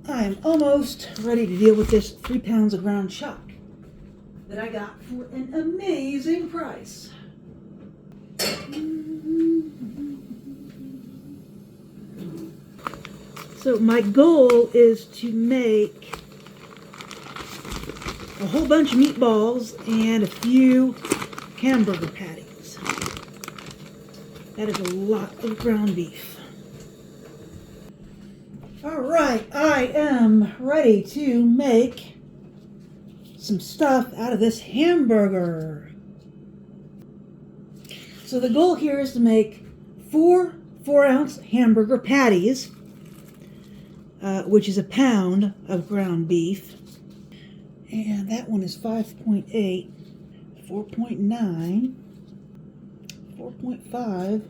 I am almost ready to deal with this 3 pounds of ground chuck that I got for an amazing price. So my goal is to make a whole bunch of meatballs and a few hamburger patties. That is a lot of ground beef. Alright, I am ready to make some stuff out of this hamburger. So the goal here is to make 4 4-ounce hamburger patties, which is a pound of ground beef. And that one is 5.8, 4.9, 4.5,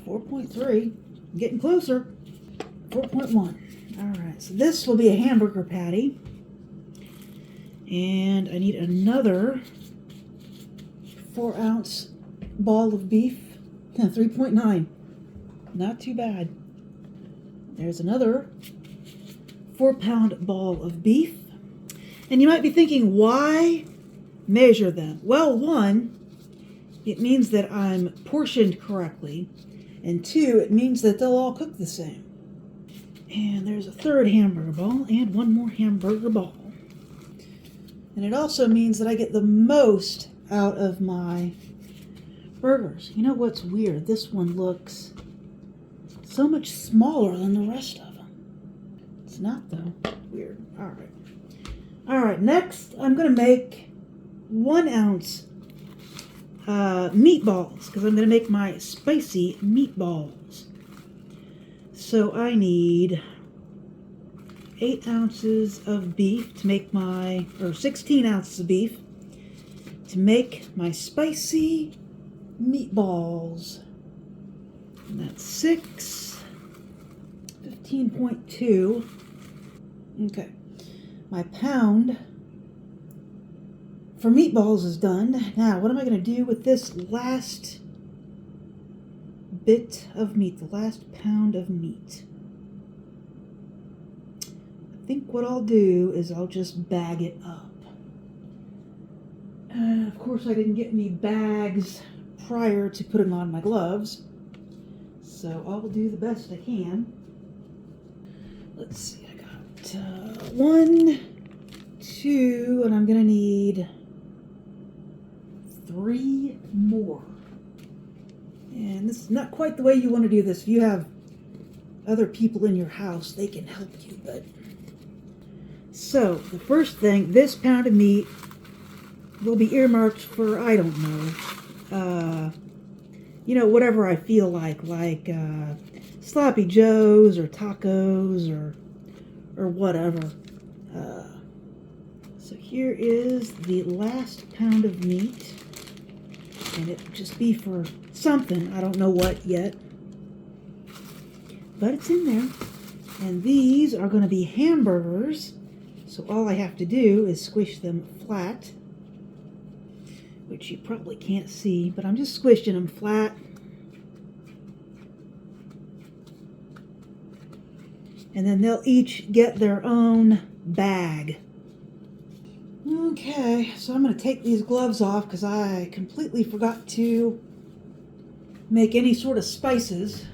4.3, getting closer, 4.1. Alright, so this will be a hamburger patty. And I need another 4-ounce ball of beef, 3.9. Not too bad. There's another 4-pound ball of beef. And you might be thinking, why measure them? Well, 1, it means that I'm portioned correctly. And 2, it means that they'll all cook the same. And there's a 3rd hamburger ball and 1 more hamburger ball. And it also means that I get the most out of my burgers. You know what's weird? This one looks so much smaller than the rest of them. It's not, though. Weird. All right. All right, next I'm going to make 1-ounce meatballs, because I'm going to make my spicy meatballs. So I need 8 ounces of beef to make my, or 16 ounces of beef to make my spicy meatballs. And that's 6, 15.2. Okay. My pound for meatballs is done. Now, what am I going to do with this last bit of meat, the last pound of meat? I think what I'll do is I'll just bag it up. Of course, I didn't get any bags prior to putting on my gloves, so I'll do the best I can. Let's see. 1, 2, and I'm going to need 3 more. And this is not quite the way you want to do this. If you have other people in your house, they can help you. But so, the first thing, this pound of meat will be earmarked for, I don't know, whatever I feel like Sloppy Joes or tacos or whatever. So here is the last pound of meat, and it will just be for something. I don't know what yet, but it's in there. And these are going to be hamburgers, so all I have to do is squish them flat, which you probably can't see, but I'm just squishing them flat. And then they'll each get their own bag. Okay, so I'm going to take these gloves off because I completely forgot to make any sort of spices.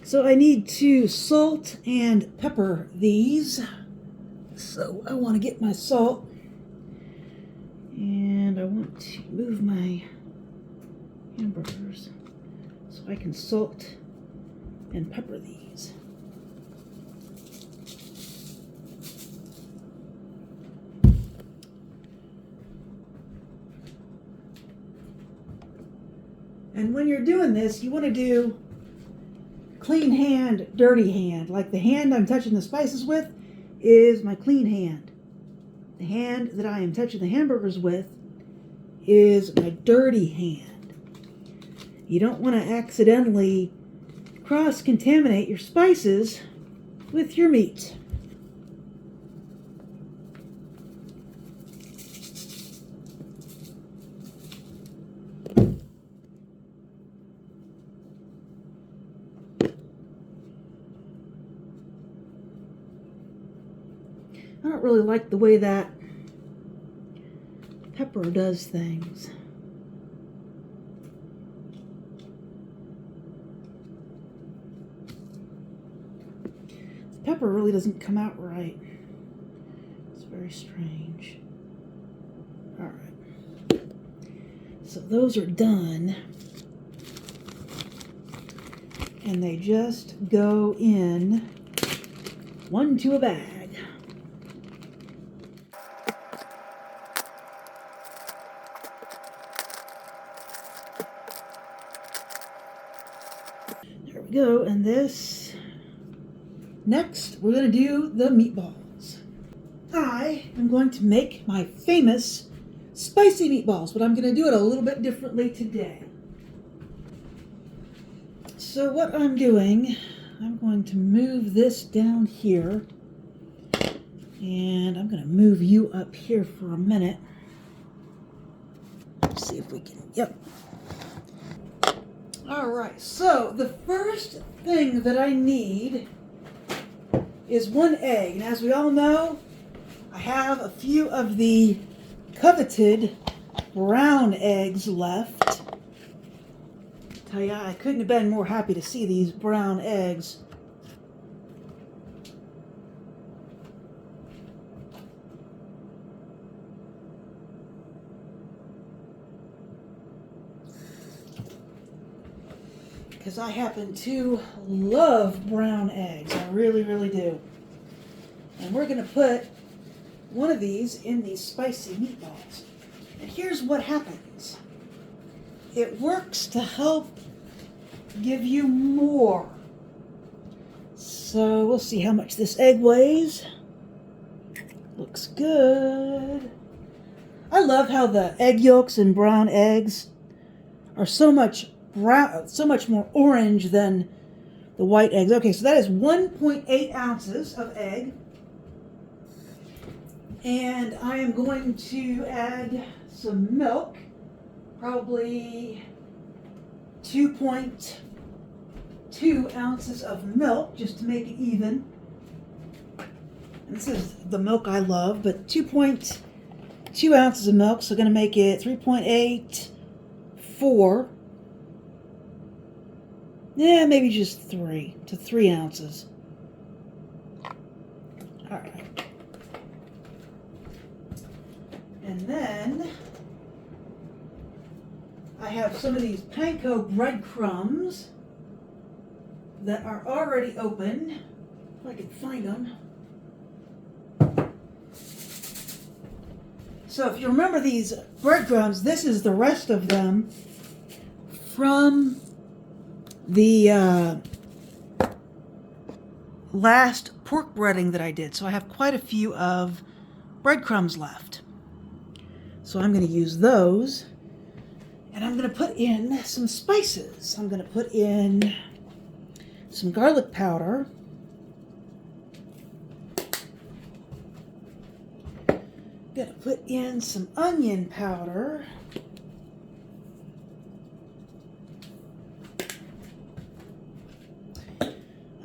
So I need to salt and pepper these. So I want to get my salt. And I want to move my hamburgers so I can salt and pepper these. And when you're doing this, you want to do clean hand, dirty hand. Like the hand I'm touching the spices with is my clean hand. The hand that I am touching the hamburgers with is my dirty hand. You don't want to accidentally cross-contaminate your spices with your meat. I don't really like the way that pepper does things. Pepper really doesn't come out right. It's very strange. All right. So those are done. And they just go in one to a bag. There we go. And this, next we're going to do the meatballs. I am going to make my famous spicy meatballs, but I'm going to do it a little bit differently today. So what I'm doing, I'm going to move this down here, and I'm going to move you up here for a minute. Let's see if we can, yep. All right, so the first thing that I need is 1 egg. And as we all know, I have a few of the coveted brown eggs left. Tell ya, I couldn't have been more happy to see these brown eggs. Because I happen to love brown eggs. I really, really do. And we're going to put one of these in these spicy meatballs. And here's what happens. It works to help give you more. So we'll see how much this egg weighs. Looks good. I love how the egg yolks in brown eggs are so much more orange than the white eggs. Okay, so that is 1.8 ounces of egg. And I am going to add some milk, probably 2.2 ounces of milk, just to make it even. And this is the milk I love, but 2.2 ounces of milk, so going to make it 3.84. Yeah, maybe just 3 to 3 ounces. All right. And then I have some of these panko breadcrumbs that are already open, if I can find them. So if you remember these breadcrumbs, this is the rest of them from the last pork breading that I did. So I have quite a few of breadcrumbs left. So I'm going to use those, and I'm going to put in some spices. I'm going to put in some garlic powder, going to put in some onion powder,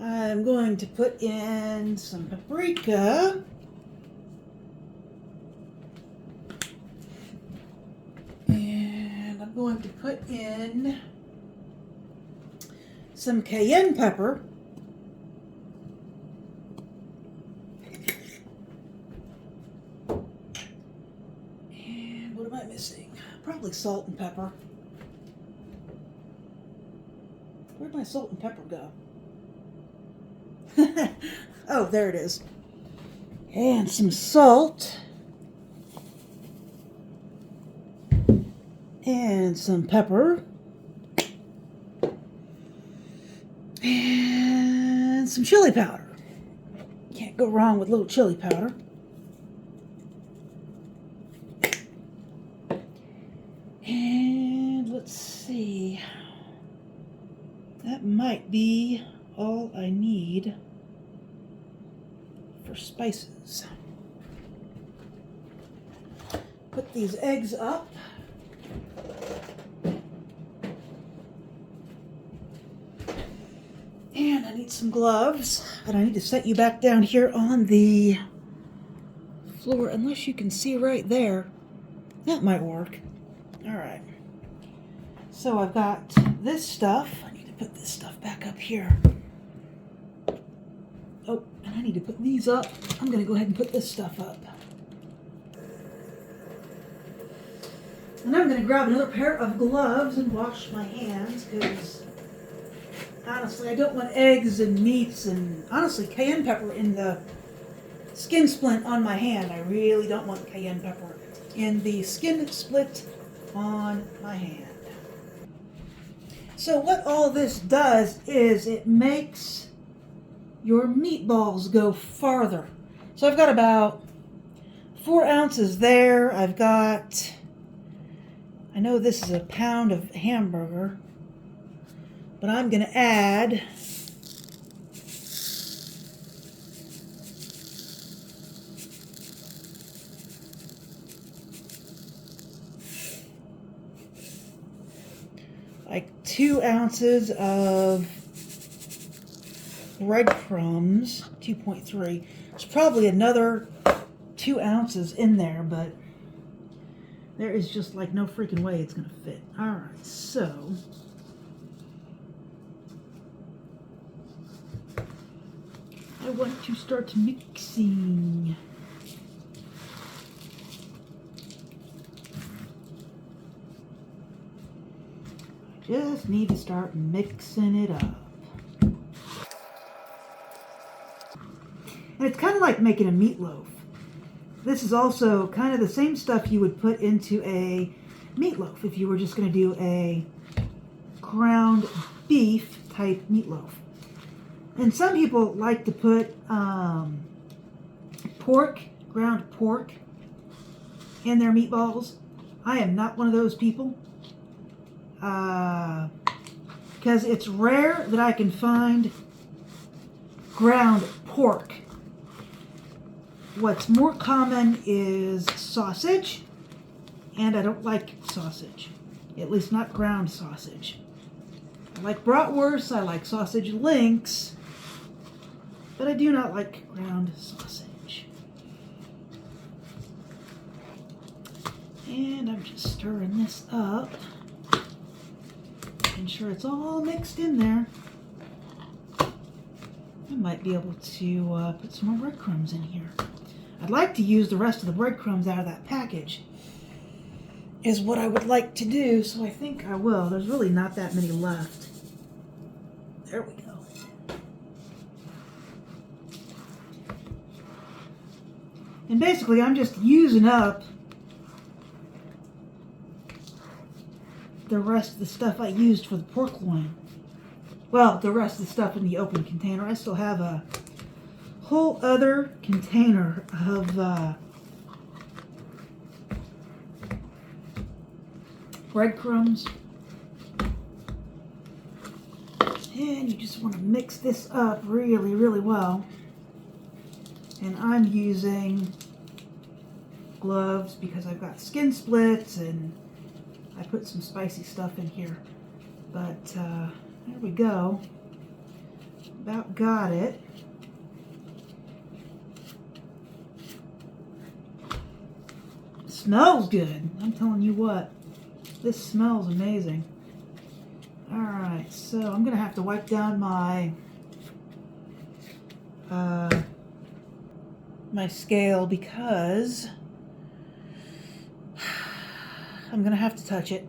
I'm going to put in some paprika, and I'm going to put in some cayenne pepper, and what am I missing? Probably salt and pepper. Where'd my salt and pepper go? Oh, there it is. And some salt. And some pepper. And some chili powder. Can't go wrong with a little chili powder. And let's see. That might be all I need for spices. Put these eggs up. And I need some gloves. And I need to set you back down here on the floor, unless you can see right there. That might work. All right. So I've got this stuff. I need to put this stuff back up here. Oh, and I need to put these up. I'm going to go ahead and put this stuff up. And I'm going to grab another pair of gloves and wash my hands because honestly, I don't want eggs and meats and honestly cayenne pepper in the skin splint on my hand. I really don't want cayenne pepper in the skin split on my hand. So what all this does is it makes your meatballs go farther. So I've got about 4 ounces there. I've got, I know this is a pound of hamburger, but I'm going to add like 2 ounces of breadcrumbs, 2.3. There's probably another 2 ounces in there, but there is just like no freaking way it's going to fit. All right, so I want to start mixing. I just need to start mixing it up. And it's kind of like making a meatloaf. This is also kind of the same stuff you would put into a meatloaf if you were just going to do a ground beef type meatloaf. And some people like to put ground pork in their meatballs. I am not one of those people. Because it's rare that I can find ground pork. What's more common is sausage, and I don't like sausage, at least not ground sausage. I like bratwurst, I like sausage links, but I do not like ground sausage. And I'm just stirring this up, making sure it's all mixed in there. I might be able to put some more breadcrumbs in here. I'd like to use the rest of the breadcrumbs out of that package, is what I would like to do, so I think I will. There's really not that many left. There we go. And basically, I'm just using up the rest of the stuff I used for the pork loin. Well, the rest of the stuff in the open container. I still have a whole other container of breadcrumbs. And you just want to mix this up really, really well. And I'm using gloves because I've got skin splits and I put some spicy stuff in here. But there we go. About got it. Smells good. I'm telling you what. This smells amazing. Alright, so I'm going to have to wipe down my my scale because I'm going to have to touch it.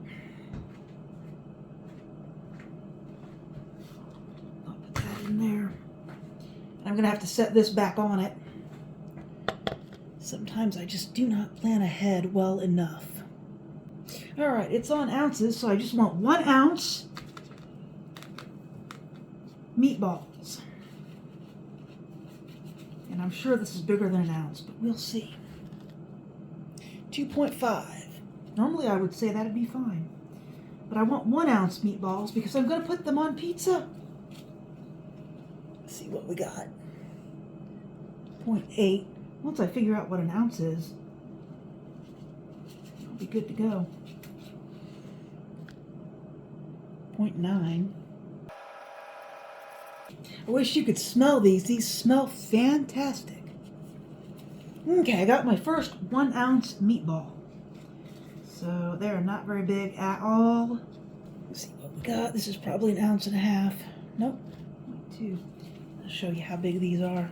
I'll put that in there. I'm going to have to set this back on it. Sometimes I just do not plan ahead well enough. Alright, it's on ounces, so I just want 1 ounce meatballs. And I'm sure this is bigger than an ounce, but we'll see. 2.5. Normally I would say that'd be fine. But I want 1 ounce meatballs because I'm going to put them on pizza. Let's see what we got. 0.8. Once I figure out what an ounce is, I'll be good to go. 0.9. I wish you could smell these. These smell fantastic. Okay, I got my first 1 ounce meatball. So they're not very big at all. Let's see what we got. This is probably 1.5 ounces. Nope, 2. I'll show you how big these are.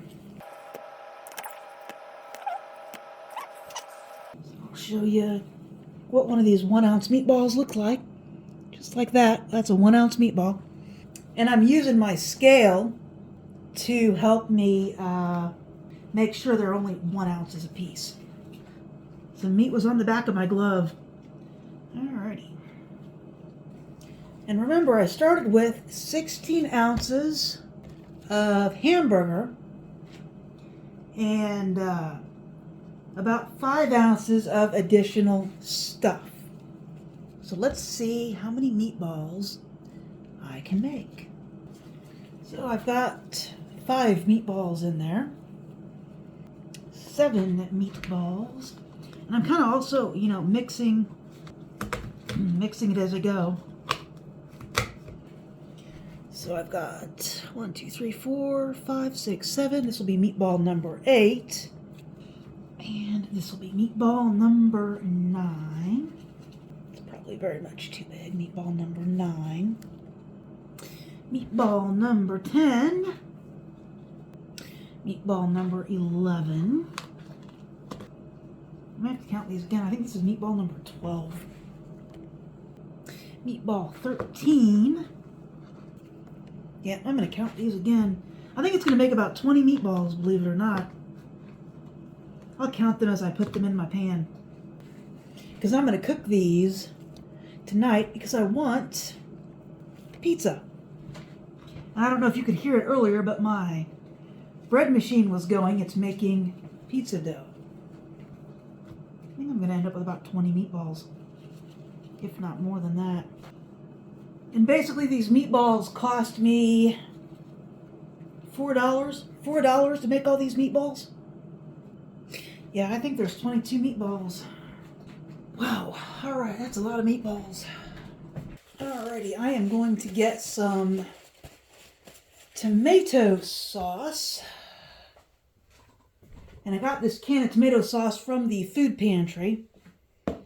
I'll show you what one of these 1 ounce meatballs look like. Just like that. That's a 1 ounce meatball. And I'm using my scale to help me make sure they're only 1 ounce a piece. Some meat was on the back of my glove. Alrighty. And remember, I started with 16 ounces of hamburger and about 5 ounces of additional stuff. So let's see how many meatballs I can make. So I've got 5 meatballs in there, 7 meatballs, and I'm kind of also, mixing it as I go. So I've got 1, 2, 3, 4, 5, 6, 7. This will be meatball number 8. And this will be meatball number 9. It's probably very much too big. Meatball number 9. Meatball number 10. Meatball number 11. I might have to count these again. I think this is meatball number 12. Meatball 13. Yeah, I'm going to count these again. I think it's going to make about 20 meatballs, believe it or not. I'll count them as I put them in my pan. Because I'm going to cook these tonight because I want pizza. And I don't know if you could hear it earlier, but my bread machine was going. It's making pizza dough. I think I'm going to end up with about 20 meatballs, if not more than that. And basically these meatballs cost me $4. $4 to make all these meatballs. Yeah, I think there's 22 meatballs. Wow, alright, that's a lot of meatballs. Alrighty, I am going to get some tomato sauce. And I got this can of tomato sauce from the food pantry. But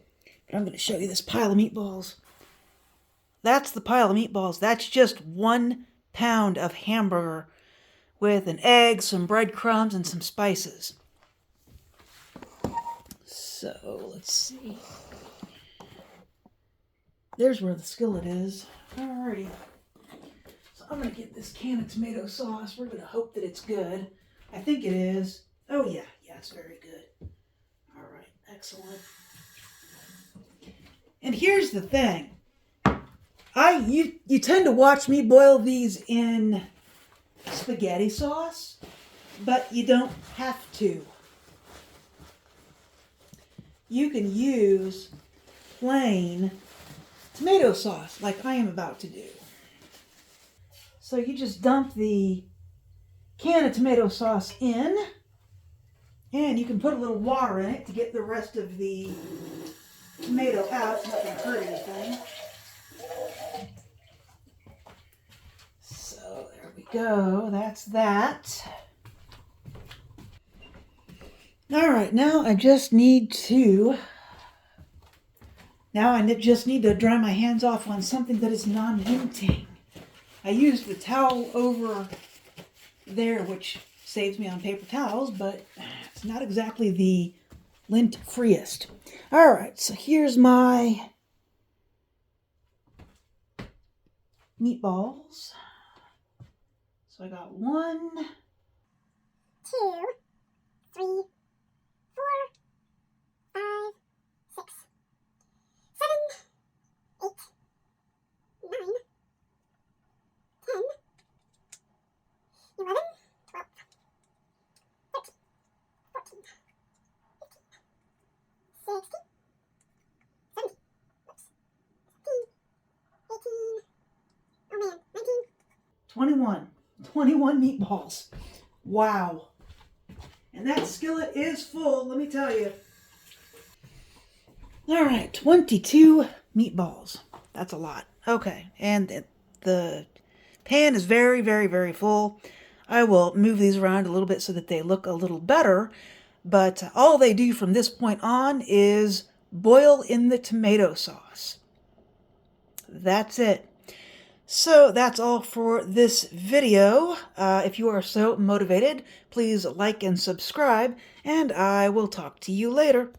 I'm going to show you this pile of meatballs. That's the pile of meatballs. That's just 1 pound of hamburger with an egg, some breadcrumbs, and some spices. So, let's see. There's where the skillet is. Alrighty. So I'm going to get this can of tomato sauce. We're going to hope that it's good. I think it is. Oh yeah, it's very good. Alright, excellent. And here's the thing. You tend to watch me boil these in spaghetti sauce, but you don't have to. You can use plain tomato sauce like I am about to do. So you just dump the can of tomato sauce in, and you can put a little water in it to get the rest of the tomato out. It's not going to hurt anything. So there we go. That's that. Alright, now I just need to dry my hands off on something that is non-linting. I used the towel over there, which saves me on paper towels, but it's not exactly the lint-freest. Alright, so here's my meatballs. So I got 1, 2, 3, 4, 5, 6, 7, 8, 9, 10, 11, 12, 13, 14, 15, 16, 17, 18, oh man, 19. 21 meatballs. Wow. And that skillet is full, let me tell you. Alright, 22 meatballs. That's a lot. Okay, and the pan is very, very, very full. I will move these around a little bit so that they look a little better. but all they do from this point on is boil in the tomato sauce. That's it. So that's all for this video. If you are so motivated, please like and subscribe, and I will talk to you later.